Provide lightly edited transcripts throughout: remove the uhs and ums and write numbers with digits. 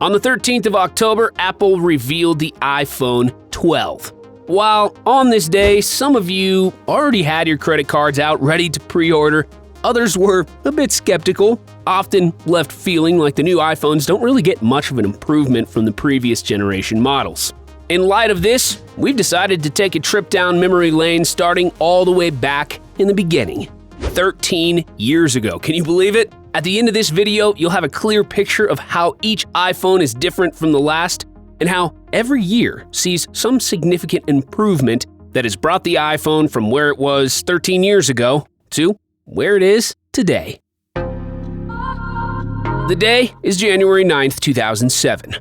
On the 13th of October, Apple revealed the iPhone 12. While on this day, some of you already had your credit cards out ready to pre-order, others were a bit skeptical, often left feeling like the new iPhones don't really get much of an improvement from the previous generation models. In light of this, we've decided to take a trip down memory lane starting all the way back in the beginning. 13 years ago, can you believe it? At the end of this video, you'll have a clear picture of how each iPhone is different from the last, and how every year sees some significant improvement that has brought the iPhone from where it was 13 years ago to where it is today. The day is January 9th, 2007.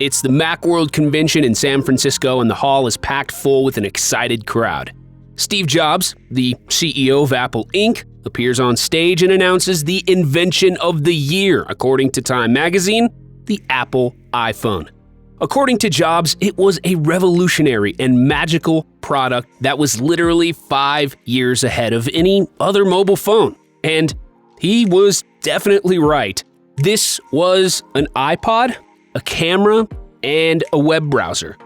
It's the Macworld convention in San Francisco, and the hall is packed full with an excited crowd. Steve Jobs, the CEO of Apple Inc., appears on stage and announces the invention of the year, according to Time magazine, the Apple iPhone. According to Jobs, it was a revolutionary and magical product that was literally 5 years ahead of any other mobile phone. And he was definitely right. This was an iPod, a camera, and a web browser.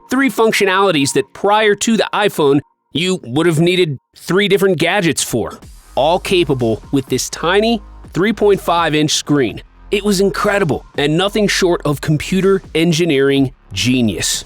3 functionalities that prior to the iPhone, you would have needed 3 different gadgets for, all capable with this tiny 3.5-inch screen. It was incredible and nothing short of computer engineering genius.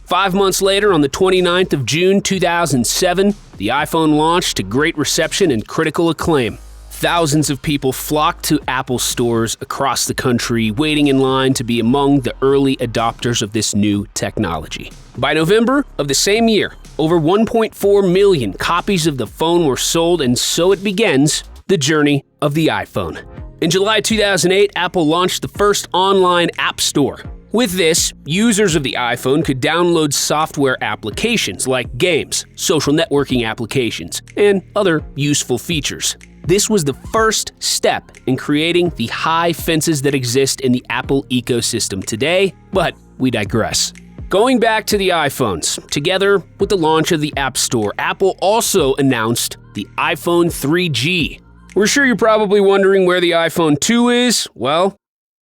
5 months later, on the 29th of June 2007, the iPhone launched to great reception and critical acclaim. Thousands of people flocked to Apple stores across the country, waiting in line to be among the early adopters of this new technology. By November of the same year, over 1.4 million copies of the phone were sold, and so it begins the journey of the iPhone. In July 2008, Apple launched the first online app store. With this, users of the iPhone could download software applications like games, social networking applications, and other useful features. This was the first step in creating the high fences that exist in the Apple ecosystem today, but we digress. Going back to the iPhones, together with the launch of the App Store, Apple also announced the iPhone 3G. We're sure you're probably wondering where the iPhone 2 is. Well,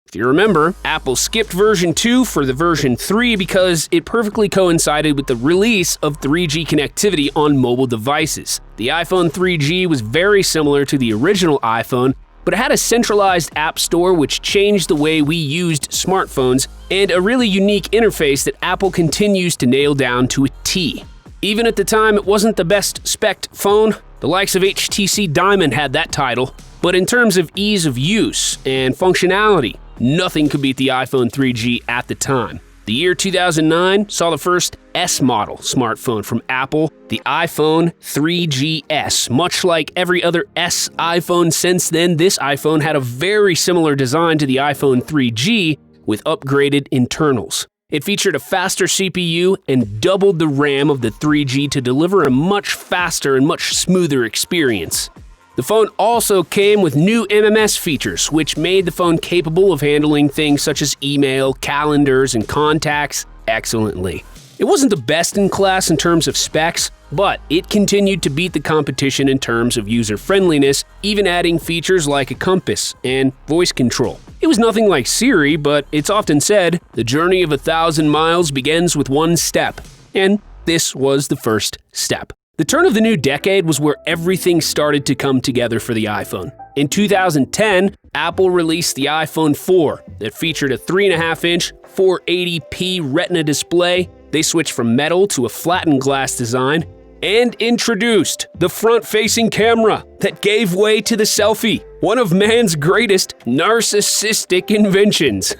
if you remember, Apple skipped version 2 for the version 3 because it perfectly coincided with the release of 3G connectivity on mobile devices. The iPhone 3G was very similar to the original iPhone, but it had a centralized app store which changed the way we used smartphones, and a really unique interface that Apple continues to nail down to a T. Even at the time, it wasn't the best spec'd phone. The likes of HTC Diamond had that title. But in terms of ease of use and functionality, nothing could beat the iPhone 3G at the time. The year 2009 saw the first S-model smartphone from Apple, the iPhone 3GS. Much like every other S iPhone since then, this iPhone had a very similar design to the iPhone 3G with upgraded internals. It featured a faster CPU and doubled the RAM of the 3G to deliver a much faster and much smoother experience. The phone also came with new MMS features, which made the phone capable of handling things such as email, calendars, and contacts excellently. It wasn't the best in class in terms of specs, but it continued to beat the competition in terms of user-friendliness, even adding features like a compass and voice control. It was nothing like Siri, but it's often said, the journey of 1,000 miles begins with one step, and this was the first step. The turn of the new decade was where everything started to come together for the iPhone. In 2010, Apple released the iPhone 4 that featured a 3.5-inch 480p Retina display. They switched from metal to a flattened glass design and introduced the front-facing camera that gave way to the selfie, one of man's greatest narcissistic inventions.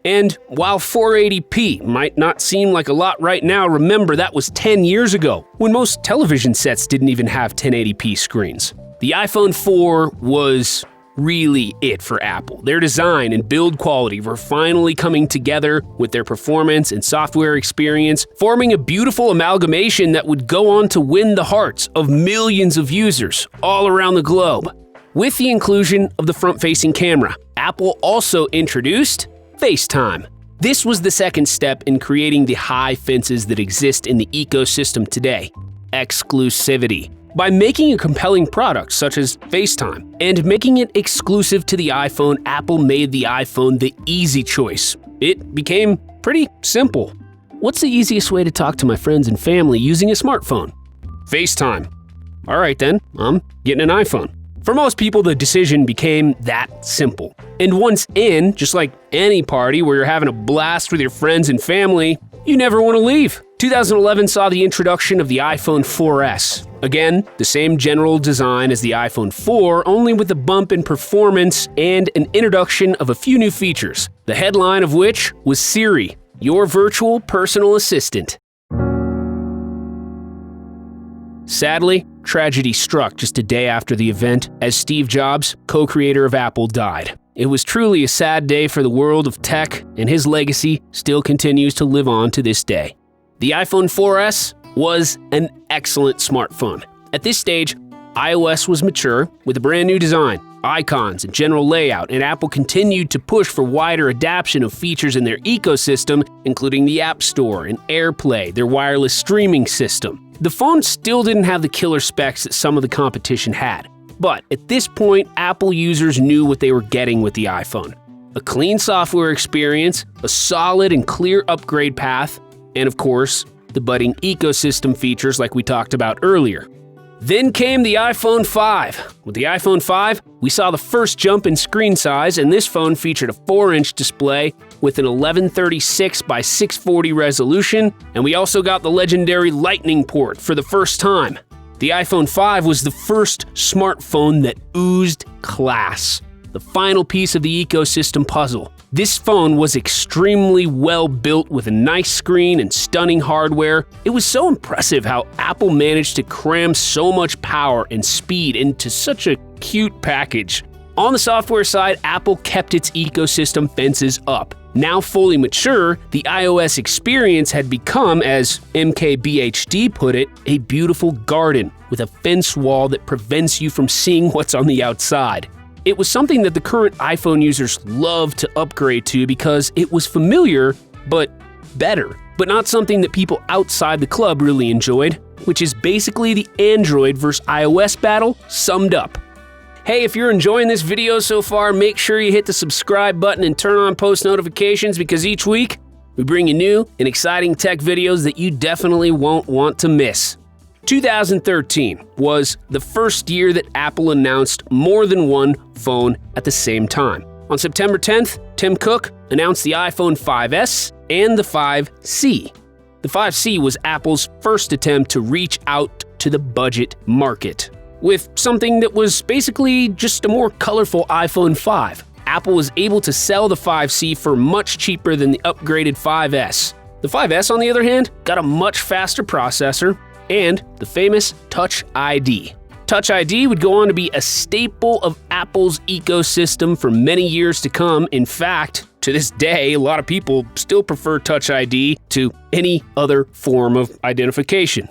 And while 480p might not seem like a lot right now, remember that was 10 years ago, when most television sets didn't even have 1080p screens. The iPhone 4 was really it for Apple. Their design and build quality were finally coming together with their performance and software experience, forming a beautiful amalgamation that would go on to win the hearts of millions of users all around the globe. With the inclusion of the front-facing camera, Apple also introduced FaceTime. This was the second step in creating the high fences that exist in the ecosystem today. Exclusivity. By making a compelling product such as FaceTime and making it exclusive to the iPhone, Apple made the iPhone the easy choice. It became pretty simple. What's the easiest way to talk to my friends and family using a smartphone? FaceTime. All right then, I'm getting an iPhone. For most people, the decision became that simple. And once in, just like any party where you're having a blast with your friends and family, you never want to leave. 2011 saw the introduction of the iPhone 4S. Again, the same general design as the iPhone 4, only with a bump in performance and an introduction of a few new features, the headline of which was Siri, your virtual personal assistant. Sadly, tragedy struck just a day after the event as Steve Jobs, co-creator of Apple, died. It was truly a sad day for the world of tech, and his legacy still continues to live on to this day. The iPhone 4S was an excellent smartphone. At this stage, iOS was mature with a brand new design, icons, and general layout, and Apple continued to push for wider adaptation of features in their ecosystem, including the App Store and AirPlay, their wireless streaming system. The phone still didn't have the killer specs that some of the competition had. But at this point, Apple users knew what they were getting with the iPhone. A clean software experience, a solid and clear upgrade path, and of course, the budding ecosystem features like we talked about earlier. Then came the iPhone 5. With the iPhone 5, we saw the first jump in screen size, and this phone featured a 4-inch display with an 1136 by 640 resolution, and we also got the legendary Lightning port for the first time. The iPhone 5 was the first smartphone that oozed class, the final piece of the ecosystem puzzle. This phone was extremely well built with a nice screen and stunning hardware. It was so impressive how Apple managed to cram so much power and speed into such a cute package. On the software side, Apple kept its ecosystem fences up. Now fully mature, the iOS experience had become, as MKBHD put it, a beautiful garden with a fence wall that prevents you from seeing what's on the outside. It was something that the current iPhone users love to upgrade to because it was familiar, but better. But not something that people outside the club really enjoyed, which is basically the Android versus iOS battle summed up. Hey, if you're enjoying this video so far, make sure you hit the subscribe button and turn on post notifications because each week we bring you new and exciting tech videos that you definitely won't want to miss. 2013 was the first year that Apple announced more than one phone at the same time. On September 10th, Tim Cook announced the iPhone 5S and the 5C. The 5C was Apple's first attempt to reach out to the budget market with something that was basically just a more colorful iPhone 5. Apple was able to sell the 5C for much cheaper than the upgraded 5S. The 5S, on the other hand, got a much faster processor and the famous Touch ID. Touch ID would go on to be a staple of Apple's ecosystem for many years to come. In fact, to this day, a lot of people still prefer Touch ID to any other form of identification.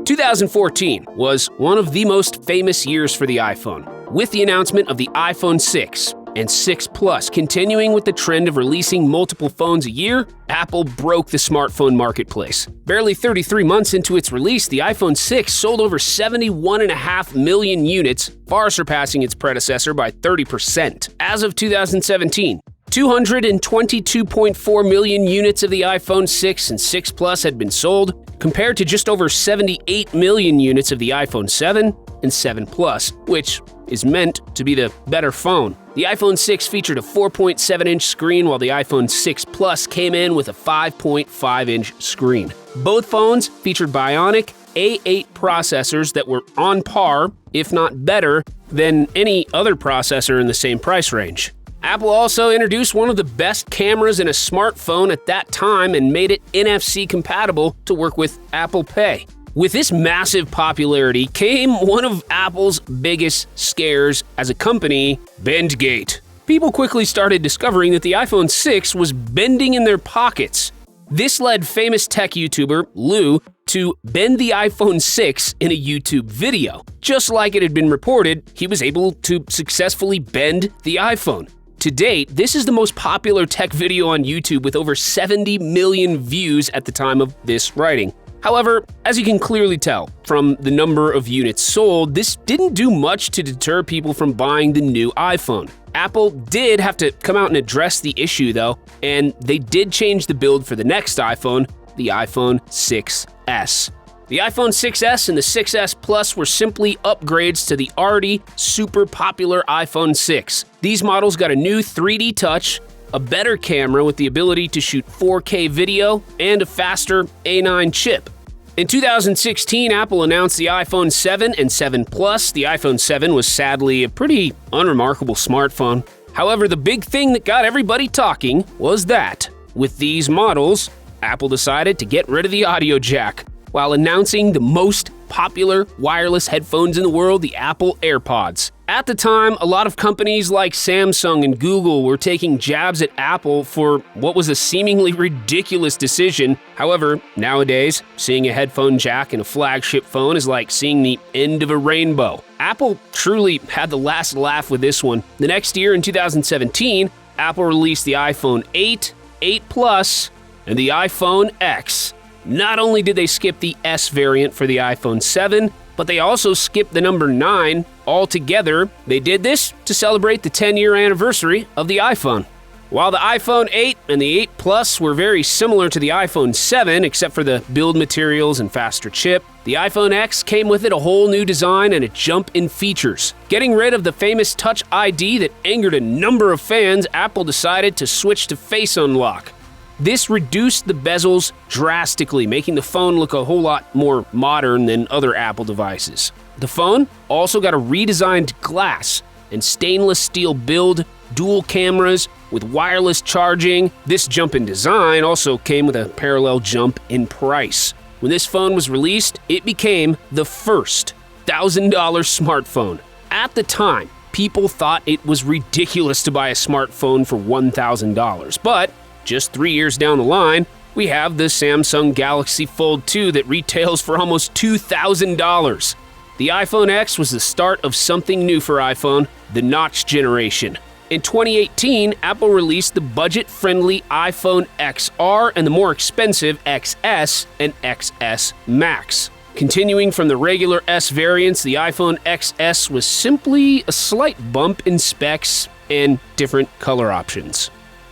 2014 was one of the most famous years for the iPhone, with the announcement of the iPhone 6 and 6 Plus. Continuing with the trend of releasing multiple phones a year, Apple broke the smartphone marketplace. Barely 33 months into its release, the iPhone 6 sold over 71.5 million units, far surpassing its predecessor by 30%. As of 2017, 222.4 million units of the iPhone 6 and 6 Plus had been sold, compared to just over 78 million units of the iPhone 7 and 7 Plus, which is meant to be the better phone. The iPhone 6 featured a 4.7-inch screen, while the iPhone 6 Plus came in with a 5.5-inch screen. Both phones featured Bionic A8 processors that were on par, if not better, than any other processor in the same price range. Apple also introduced one of the best cameras in a smartphone at that time and made it NFC compatible to work with Apple Pay. With this massive popularity came one of Apple's biggest scares as a company, Bendgate. People quickly started discovering that the iPhone 6 was bending in their pockets. This led famous tech YouTuber Lou to bend the iPhone 6 in a YouTube video. Just like it had been reported, he was able to successfully bend the iPhone. To date, this is the most popular tech video on YouTube with over 70 million views at the time of this writing. However, as you can clearly tell from the number of units sold, this didn't do much to deter people from buying the new iPhone. Apple did have to come out and address the issue though, and they did change the build for the next iPhone, the iPhone 6S. The iPhone 6S and the 6S Plus were simply upgrades to the already super popular iPhone 6. These models got a new 3D touch, a better camera with the ability to shoot 4K video, and a faster A9 chip. In 2016, Apple announced the iPhone 7 and 7 Plus. The iPhone 7 was sadly a pretty unremarkable smartphone. However, the big thing that got everybody talking was that, with these models, Apple decided to get rid of the audio jack, while announcing the most popular wireless headphones in the world, the Apple AirPods. At the time, a lot of companies like Samsung and Google were taking jabs at Apple for what was a seemingly ridiculous decision. However, nowadays, seeing a headphone jack in a flagship phone is like seeing the end of a rainbow. Apple truly had the last laugh with this one. The next year, in 2017, Apple released the iPhone 8, 8 Plus, and the iPhone X. Not only did they skip the S variant for the iPhone 7, but they also skipped the number 9 altogether. They did this to celebrate the 10-year anniversary of the iPhone. While the iPhone 8 and the 8 Plus were very similar to the iPhone 7, except for the build materials and faster chip, the iPhone X came with it a whole new design and a jump in features. Getting rid of the famous Touch ID that angered a number of fans, Apple decided to switch to Face Unlock. This reduced the bezels drastically, making the phone look a whole lot more modern than other Apple devices. The phone also got a redesigned glass and stainless steel build, dual cameras with wireless charging. This jump in design also came with a parallel jump in price. When this phone was released, it became the first $1,000 smartphone. At the time, people thought it was ridiculous to buy a smartphone for $1,000, but just 3 years down the line, we have the Samsung Galaxy Fold 2 that retails for almost $2,000. The iPhone X was the start of something new for iPhone, the notch generation. In 2018, Apple released the budget-friendly iPhone XR and the more expensive XS and XS Max. Continuing from the regular S variants, the iPhone XS was simply a slight bump in specs and different color options.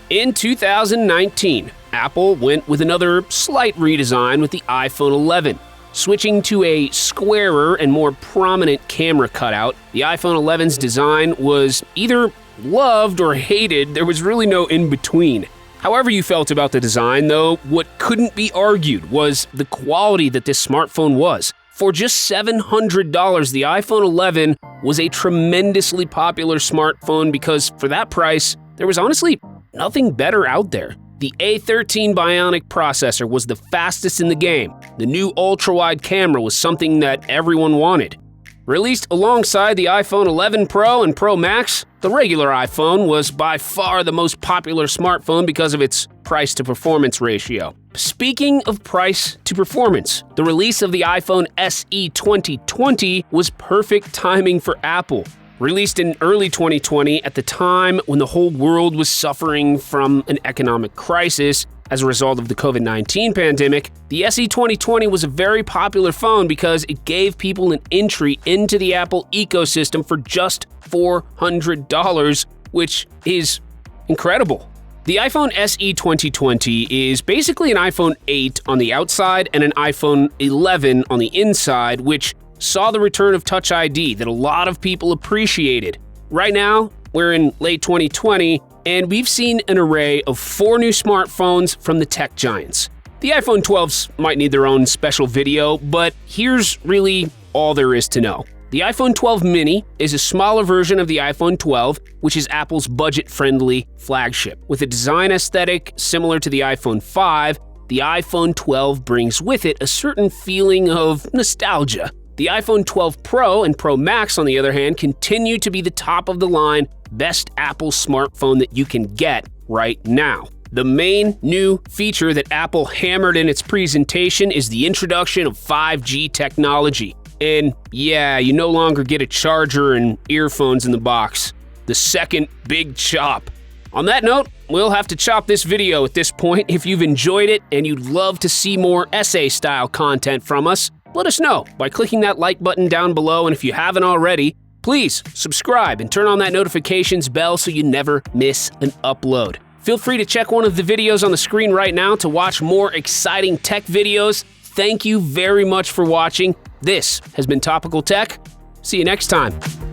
In 2019, Apple went with another slight redesign with the iPhone 11. Switching to a squarer and more prominent camera cutout, the iPhone 11's design was either loved or hated. There was really no in-between. However you felt about the design, though, what couldn't be argued was the quality that this smartphone was. For just $700, the iPhone 11 was a tremendously popular smartphone because for that price, there was honestly nothing better out there. The A13 Bionic processor was the fastest in the game. The new ultra-wide camera was something that everyone wanted. Released alongside the iPhone 11 Pro and Pro Max, the regular iPhone was by far the most popular smartphone because of its price-to-performance ratio. Speaking of price to performance, the release of the iPhone SE 2020 was perfect timing for Apple. Released in early 2020 at the time when the whole world was suffering from an economic crisis as a result of the COVID-19 pandemic, the SE 2020 was a very popular phone because it gave people an entry into the Apple ecosystem for just $400, which is incredible. The iPhone SE 2020 is basically an iPhone 8 on the outside and an iPhone 11 on the inside, which saw the return of Touch ID that a lot of people appreciated. Right now, we're in late 2020, and we've seen an array of 4 new smartphones from the tech giants. The iPhone 12s might need their own special video, but here's really all there is to know. The iPhone 12 mini is a smaller version of the iPhone 12, which is Apple's budget-friendly flagship. With a design aesthetic similar to the iPhone 5, the iPhone 12 brings with it a certain feeling of nostalgia. The iPhone 12 Pro and Pro Max, on the other hand, continue to be the top-of-the-line, best Apple smartphone that you can get right now. The main new feature that Apple hammered in its presentation is the introduction of 5G technology. And yeah, you no longer get a charger and earphones in the box. The second big chop. On that note, we'll have to chop this video at this point. If you've enjoyed it and you'd love to see more essay-style content from us, let us know by clicking that like button down below, and if you haven't already, please subscribe and turn on that notifications bell so you never miss an upload. Feel free to check one of the videos on the screen right now to watch more exciting tech videos. Thank you very much for watching. This has been Topical Tech. See you next time.